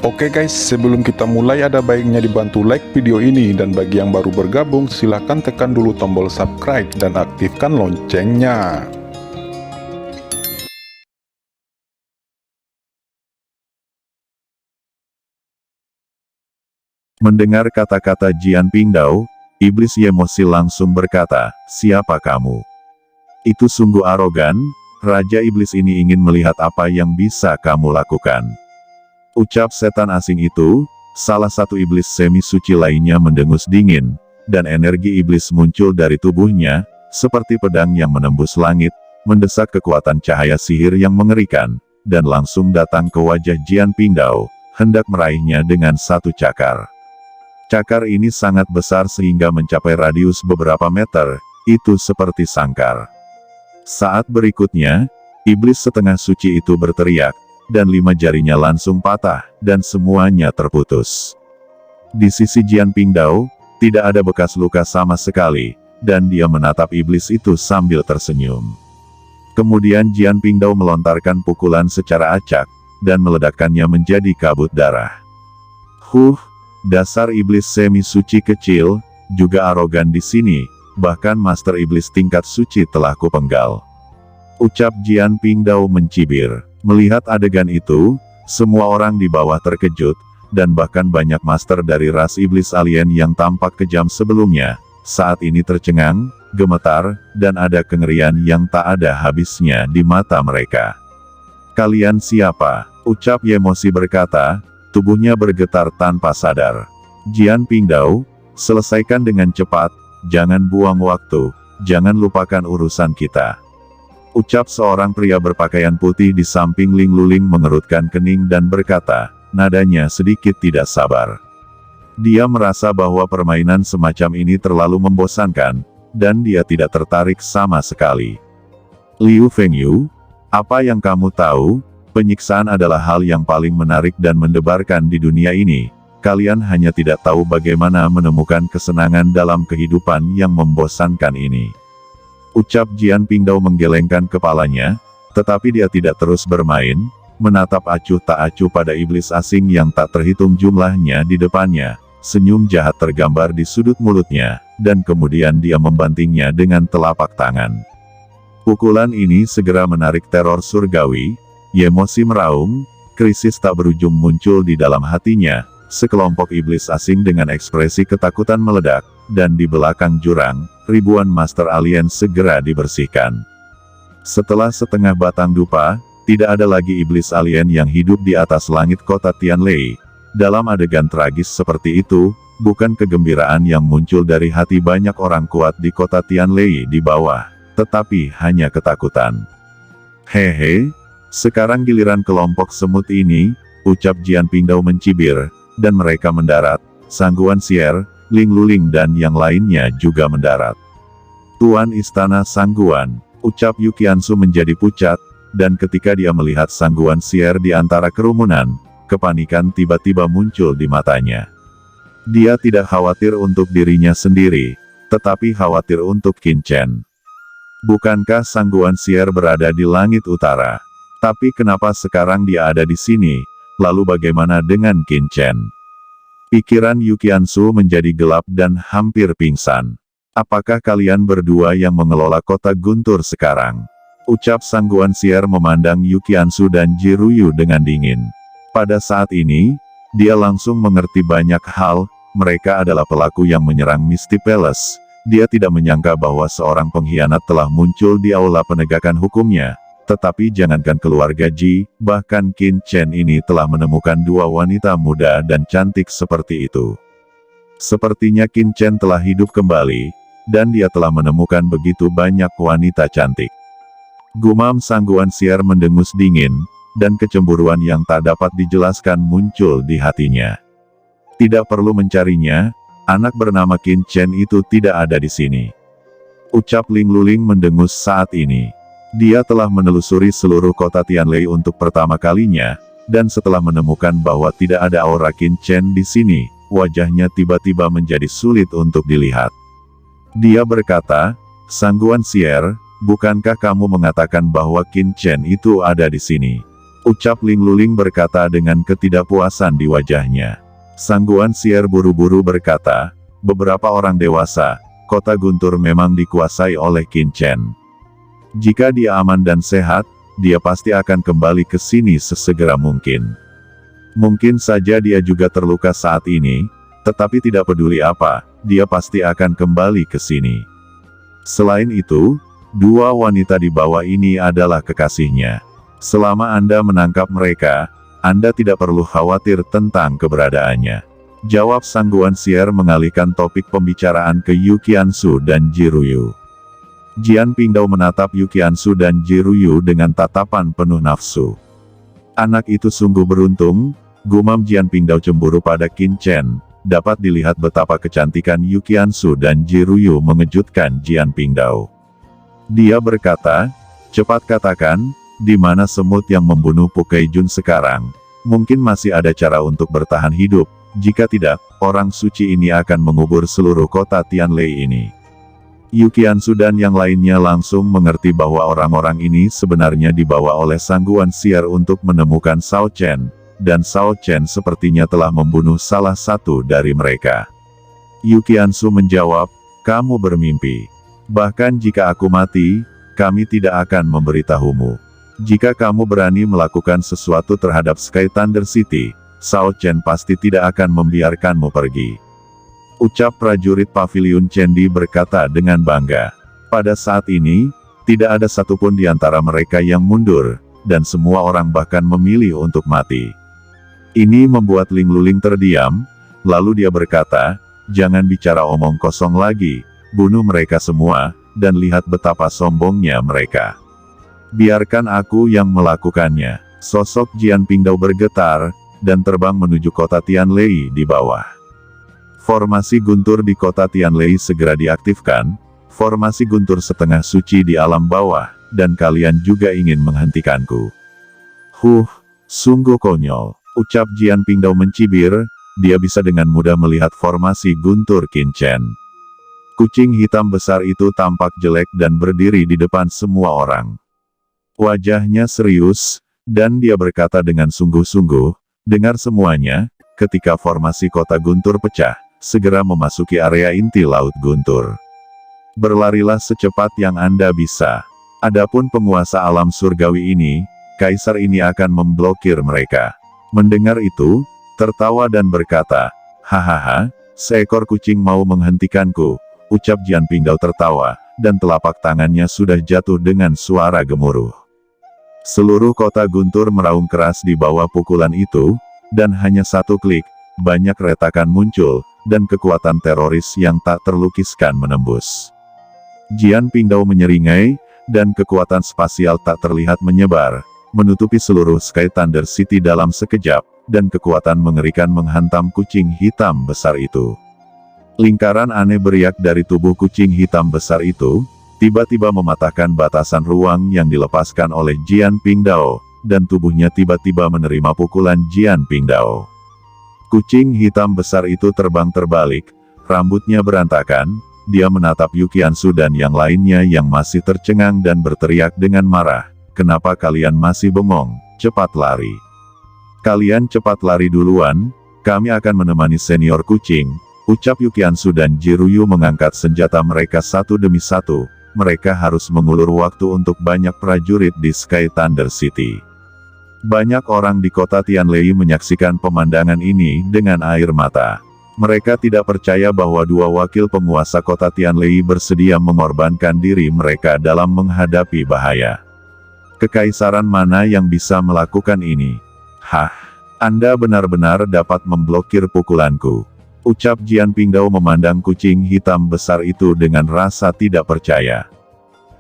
Oke guys, sebelum kita mulai ada baiknya dibantu like video ini, dan bagi yang baru bergabung silahkan tekan dulu tombol subscribe dan aktifkan loncengnya. Mendengar kata-kata Jian Pingdao, iblis Yemosi langsung berkata, "Siapa kamu?" Itu sungguh arogan, Raja Iblis ini ingin melihat apa yang bisa kamu lakukan. Ucap setan asing itu, salah satu iblis semi-suci lainnya mendengus dingin, dan energi iblis muncul dari tubuhnya, seperti pedang yang menembus langit, mendesak kekuatan cahaya sihir yang mengerikan, dan langsung datang ke wajah Jian Pingdao, hendak meraihnya dengan satu cakar. Cakar ini sangat besar sehingga mencapai radius beberapa meter, itu seperti sangkar. Saat berikutnya, iblis setengah suci itu berteriak, dan 5 jarinya langsung patah, dan semuanya terputus. Di sisi Jian Pingdao, tidak ada bekas luka sama sekali, dan dia menatap iblis itu sambil tersenyum. Kemudian Jian Pingdao melontarkan pukulan secara acak, dan meledakkannya menjadi kabut darah. Dasar iblis semi-suci kecil, juga arogan di sini, bahkan Master Iblis tingkat suci telah kupenggal. Ucap Jian Pingdao mencibir. Melihat adegan itu, semua orang di bawah terkejut, dan bahkan banyak master dari ras iblis alien yang tampak kejam sebelumnya, saat ini tercengang, gemetar, dan ada kengerian yang tak ada habisnya di mata mereka. "Kalian siapa?" ucap Yemosi berkata, tubuhnya bergetar tanpa sadar. "Jian Pingdao, selesaikan dengan cepat, jangan buang waktu, jangan lupakan urusan kita." Ucap seorang pria berpakaian putih di samping Ling Luling mengerutkan kening dan berkata, nadanya sedikit tidak sabar. Dia merasa bahwa permainan semacam ini terlalu membosankan, dan dia tidak tertarik sama sekali. "Liu Fengyu, apa yang kamu tahu? Penyiksaan adalah hal yang paling menarik dan mendebarkan di dunia ini. Kalian hanya tidak tahu bagaimana menemukan kesenangan dalam kehidupan yang membosankan ini." Ucap Jian Pingdao menggelengkan kepalanya, tetapi dia tidak terus bermain, menatap acuh tak acuh pada iblis asing yang tak terhitung jumlahnya di depannya. Senyum jahat tergambar di sudut mulutnya, dan kemudian dia membantingnya dengan telapak tangan. Pukulan ini segera menarik teror surgawi. Yemosi meraung, krisis tak berujung muncul di dalam hatinya. Sekelompok iblis asing dengan ekspresi ketakutan meledak, dan di belakang jurang, ribuan master alien segera dibersihkan. Setelah setengah batang dupa, tidak ada lagi iblis alien yang hidup di atas langit kota Tianlei. Dalam adegan tragis seperti itu, bukan kegembiraan yang muncul dari hati banyak orang kuat di kota Tianlei di bawah, tetapi hanya ketakutan. "Hehe, sekarang giliran kelompok semut ini," ucap Jian Pingdao mencibir, dan mereka mendarat. Sangguan Sier, Ling Luling dan yang lainnya juga mendarat. "Tuan Istana Sangguan," ucap Yukiansu menjadi pucat, dan ketika dia melihat Sangguan Sier di antara kerumunan, kepanikan tiba-tiba muncul di matanya. Dia tidak khawatir untuk dirinya sendiri, tetapi khawatir untuk Qin Chen. Bukankah Sangguan Sier berada di langit utara? Tapi kenapa sekarang dia ada di sini? Lalu bagaimana dengan Qin Chen? Pikiran Yukiansu menjadi gelap dan hampir pingsan. "Apakah kalian berdua yang mengelola kota Guntur sekarang?" ucap Sangguan Sier memandang Yukiansu dan Jiruyu dengan dingin. Pada saat ini, dia langsung mengerti banyak hal. Mereka adalah pelaku yang menyerang Misty Palace. Dia tidak menyangka bahwa seorang pengkhianat telah muncul di aula penegakan hukumnya. Tetapi jangankan keluarga Ji, bahkan Qin Chen ini telah menemukan 2 wanita muda dan cantik seperti itu. Sepertinya Qin Chen telah hidup kembali, dan dia telah menemukan begitu banyak wanita cantik. Gumam Sangguan Sier mendengus dingin, dan kecemburuan yang tak dapat dijelaskan muncul di hatinya. Tidak perlu mencarinya, anak bernama Qin Chen itu tidak ada di sini. Ucap Ling Luling mendengus saat ini. Dia telah menelusuri seluruh kota Tianlei untuk pertama kalinya, dan setelah menemukan bahwa tidak ada aura Qin Chen di sini, wajahnya tiba-tiba menjadi sulit untuk dilihat. Dia berkata, "Sangguan Sier, bukankah kamu mengatakan bahwa Qin Chen itu ada di sini?" Ucap Ling Luling berkata dengan ketidakpuasan di wajahnya. Sang Guan Xier buru-buru berkata, beberapa orang dewasa, kota Guntur memang dikuasai oleh Qin Chen. Jika dia aman dan sehat, dia pasti akan kembali ke sini sesegera mungkin. Mungkin saja dia juga terluka saat ini, tetapi tidak peduli apa, dia pasti akan kembali ke sini. Selain itu, dua wanita di bawah ini adalah kekasihnya. Selama Anda menangkap mereka, Anda tidak perlu khawatir tentang keberadaannya. Jawab Sang Guan Xier mengalihkan topik pembicaraan ke Yu Qiansu dan Ji Ruyu. Jian Pingdao menatap Yu Qiansu dan Ji Ruyu dengan tatapan penuh nafsu. Anak itu sungguh beruntung, gumam Jian Pingdao cemburu pada Qin Chen. Dapat dilihat betapa kecantikan Yu Qiansu dan Ji Ruyu mengejutkan Jian Pingdao. Dia berkata, cepat katakan, di mana semut yang membunuh Pu Keijun sekarang? Mungkin masih ada cara untuk bertahan hidup, jika tidak, orang suci ini akan mengubur seluruh kota Tianlei ini. Yu Qiansu dan yang lainnya langsung mengerti bahwa orang-orang ini sebenarnya dibawa oleh Sang Guan Xier untuk menemukan Shao Chen, dan Shao Chen sepertinya telah membunuh salah satu dari mereka. Yu Qiansu menjawab, kamu bermimpi. Bahkan jika aku mati, kami tidak akan memberitahumu. Jika kamu berani melakukan sesuatu terhadap Sky Thunder City, Shao Chen pasti tidak akan membiarkanmu pergi. Ucap prajurit Paviliun Chendi berkata dengan bangga. Pada saat ini, tidak ada satupun di antara mereka yang mundur, dan semua orang bahkan memilih untuk mati. Ini membuat Ling Luling terdiam, lalu dia berkata, jangan bicara omong kosong lagi, bunuh mereka semua, dan lihat betapa sombongnya mereka. Biarkan aku yang melakukannya. Sosok Jian Pingdao bergetar, dan terbang menuju kota Tianlei di bawah. Formasi guntur di kota Tianlei segera diaktifkan, formasi guntur setengah suci di alam bawah, dan kalian juga ingin menghentikanku. Sungguh konyol, ucap Jian Pingdao mencibir, dia bisa dengan mudah melihat formasi guntur Qin Chen. Kucing hitam besar itu tampak jelek dan berdiri di depan semua orang. Wajahnya serius, dan dia berkata dengan sungguh-sungguh, dengar semuanya, ketika formasi kota guntur pecah, segera memasuki area inti Laut Guntur. Berlarilah secepat yang Anda bisa. Adapun penguasa alam surgawi ini, kaisar ini akan memblokir mereka. Mendengar itu, tertawa dan berkata, hahaha, seekor kucing mau menghentikanku, ucap Jian Pingdao tertawa, dan telapak tangannya sudah jatuh dengan suara gemuruh. Seluruh kota guntur meraung keras di bawah pukulan itu, dan hanya satu klik, banyak retakan muncul, dan kekuatan teroris yang tak terlukiskan menembus. Jian Pingdao menyeringai, dan kekuatan spasial tak terlihat menyebar, menutupi seluruh Sky Thunder City dalam sekejap, dan kekuatan mengerikan menghantam kucing hitam besar itu. Lingkaran aneh beriak dari tubuh kucing hitam besar itu, tiba-tiba mematahkan batasan ruang yang dilepaskan oleh Jian Pingdao, dan tubuhnya tiba-tiba menerima pukulan Jian Pingdao. Kucing hitam besar itu terbang terbalik, rambutnya berantakan, dia menatap Yu Qiansu dan yang lainnya yang masih tercengang dan berteriak dengan marah, kenapa kalian masih bengong, cepat lari. Kalian cepat lari duluan, kami akan menemani senior kucing, ucap Yu Qiansu dan Ji Ruyu mengangkat senjata mereka satu demi satu, mereka harus mengulur waktu untuk banyak prajurit di Sky Thunder City. Banyak orang di kota Tianlei menyaksikan pemandangan ini dengan air mata. Mereka tidak percaya bahwa dua wakil penguasa kota Tianlei bersedia mengorbankan diri mereka dalam menghadapi bahaya. Kekaisaran mana yang bisa melakukan ini? Anda benar-benar dapat memblokir pukulanku. Ucap Jian Pingdao memandang kucing hitam besar itu dengan rasa tidak percaya.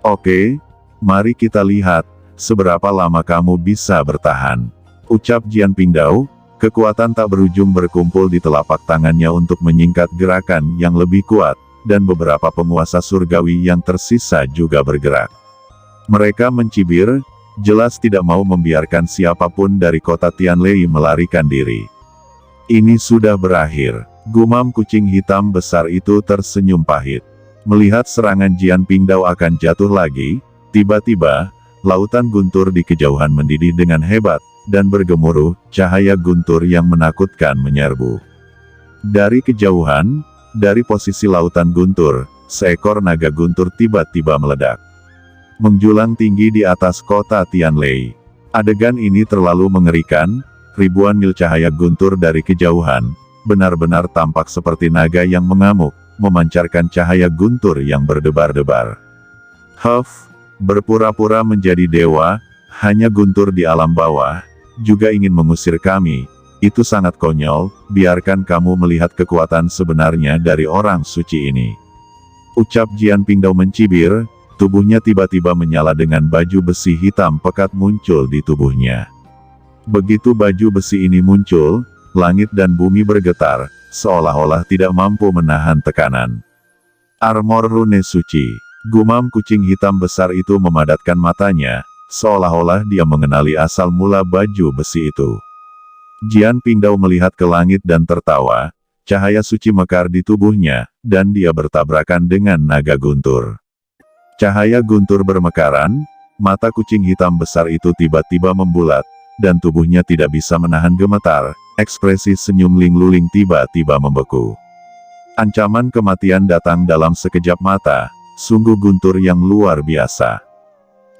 Oke, mari kita lihat, seberapa lama kamu bisa bertahan. Ucap Jian Pingdao, kekuatan tak berujung berkumpul di telapak tangannya untuk menyingkat gerakan yang lebih kuat, dan beberapa penguasa surgawi yang tersisa juga bergerak. Mereka mencibir, jelas tidak mau membiarkan siapapun dari kota Tianlei melarikan diri. Ini sudah berakhir. Gumam kucing hitam besar itu tersenyum pahit. Melihat serangan Jian Pingdao akan jatuh lagi, tiba-tiba, lautan guntur di kejauhan mendidih dengan hebat, dan bergemuruh, cahaya guntur yang menakutkan menyerbu. Dari kejauhan, dari posisi lautan guntur, seekor naga guntur tiba-tiba meledak. Menjulang tinggi di atas kota Tianlei. Adegan ini terlalu mengerikan, ribuan mil cahaya guntur dari kejauhan, benar-benar tampak seperti naga yang mengamuk, memancarkan cahaya guntur yang berdebar-debar. Huff, berpura-pura menjadi dewa, hanya guntur di alam bawah, juga ingin mengusir kami. Itu sangat konyol, biarkan kamu melihat kekuatan sebenarnya dari orang suci ini. Ucap Jian Pingdao mencibir, tubuhnya tiba-tiba menyala dengan baju besi hitam pekat muncul di tubuhnya. Begitu baju besi ini muncul, langit dan bumi bergetar, seolah-olah tidak mampu menahan tekanan. Armor rune suci. Gumam kucing hitam besar itu memadatkan matanya, seolah-olah dia mengenali asal mula baju besi itu. Jian Pingdao melihat ke langit dan tertawa, cahaya suci mekar di tubuhnya, dan dia bertabrakan dengan naga guntur. Cahaya guntur bermekaran, mata kucing hitam besar itu tiba-tiba membulat, dan tubuhnya tidak bisa menahan gemetar, ekspresi senyum Ling Luling tiba-tiba membeku. Ancaman kematian datang dalam sekejap mata, sungguh guntur yang luar biasa.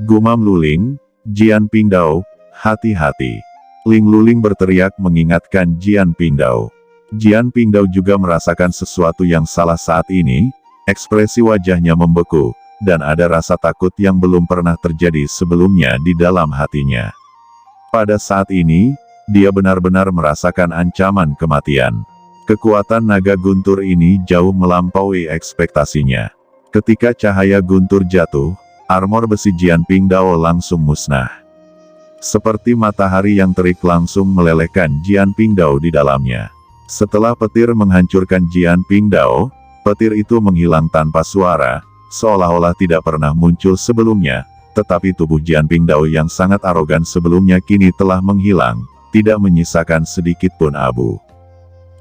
Gumam Luling, Jian Pingdao, hati-hati. Ling Luling berteriak mengingatkan Jian Pingdao. Jian Pingdao juga merasakan sesuatu yang salah saat ini, ekspresi wajahnya membeku, dan ada rasa takut yang belum pernah terjadi sebelumnya di dalam hatinya. Pada saat ini, dia benar-benar merasakan ancaman kematian. Kekuatan naga guntur ini jauh melampaui ekspektasinya. Ketika cahaya guntur jatuh, armor besi Jian Pingdao langsung musnah. Seperti matahari yang terik langsung melelehkan Jian Pingdao di dalamnya. Setelah petir menghancurkan Jian Pingdao, petir itu menghilang tanpa suara, seolah-olah tidak pernah muncul sebelumnya, tetapi tubuh Jian Pingdao yang sangat arogan sebelumnya kini telah menghilang, tidak menyisakan sedikit pun abu.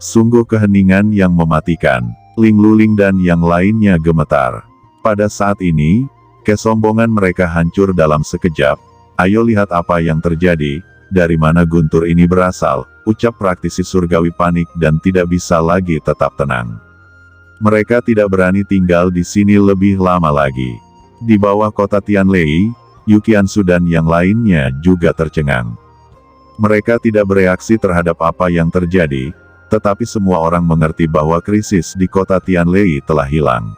Sungguh keheningan yang mematikan. Ling Luling dan yang lainnya gemetar. Pada saat ini, kesombongan mereka hancur dalam sekejap. Ayo lihat apa yang terjadi, dari mana guntur ini berasal, ucap praktisi surgawi panik dan tidak bisa lagi tetap tenang. Mereka tidak berani tinggal di sini lebih lama lagi. Di bawah kota Tianlei, Yuqiansu dan yang lainnya juga tercengang. Mereka tidak bereaksi terhadap apa yang terjadi, tetapi semua orang mengerti bahwa krisis di kota Tianlei telah hilang.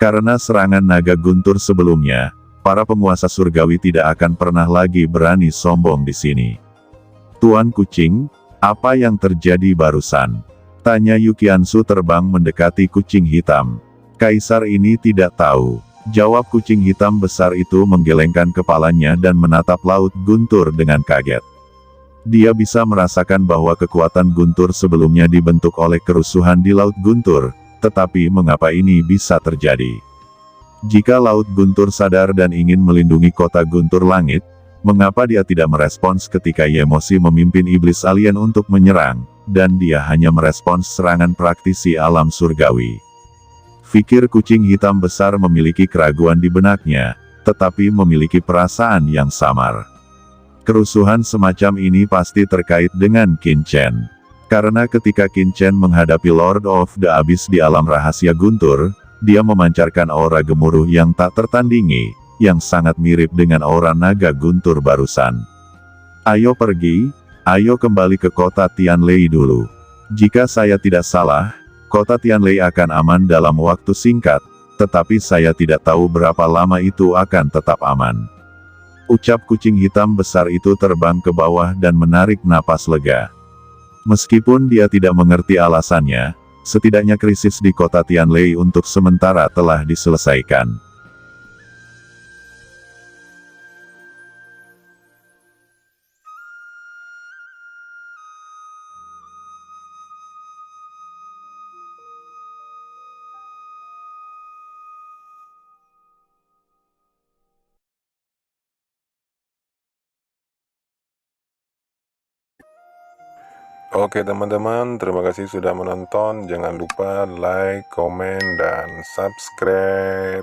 Karena serangan naga guntur sebelumnya, para penguasa surgawi tidak akan pernah lagi berani sombong di sini. Tuan Kucing, apa yang terjadi barusan? Tanya Yuqiansu terbang mendekati kucing hitam. Kaisar ini tidak tahu. Jawab kucing hitam besar itu menggelengkan kepalanya dan menatap laut guntur dengan kaget. Dia bisa merasakan bahwa kekuatan guntur sebelumnya dibentuk oleh kerusuhan di laut guntur, tetapi mengapa ini bisa terjadi? Jika Laut Guntur sadar dan ingin melindungi kota Guntur Langit, mengapa dia tidak merespons ketika Yemosi memimpin iblis alien untuk menyerang, dan dia hanya merespons serangan praktisi alam surgawi? Fikir kucing hitam besar memiliki keraguan di benaknya, tetapi memiliki perasaan yang samar. Kerusuhan semacam ini pasti terkait dengan Qin Chen. Karena ketika Qin Chen menghadapi Lord of the Abyss di alam rahasia Guntur, dia memancarkan aura gemuruh yang tak tertandingi, yang sangat mirip dengan aura naga guntur barusan. Ayo pergi, ayo kembali ke kota Tianlei dulu. Jika saya tidak salah, kota Tianlei akan aman dalam waktu singkat, tetapi saya tidak tahu berapa lama itu akan tetap aman. Ucap kucing hitam besar itu terbang ke bawah dan menarik napas lega. Meskipun dia tidak mengerti alasannya, setidaknya krisis di kota Tianlei untuk sementara telah diselesaikan. Oke teman-teman, terima kasih sudah menonton. Jangan lupa like, komen, dan subscribe.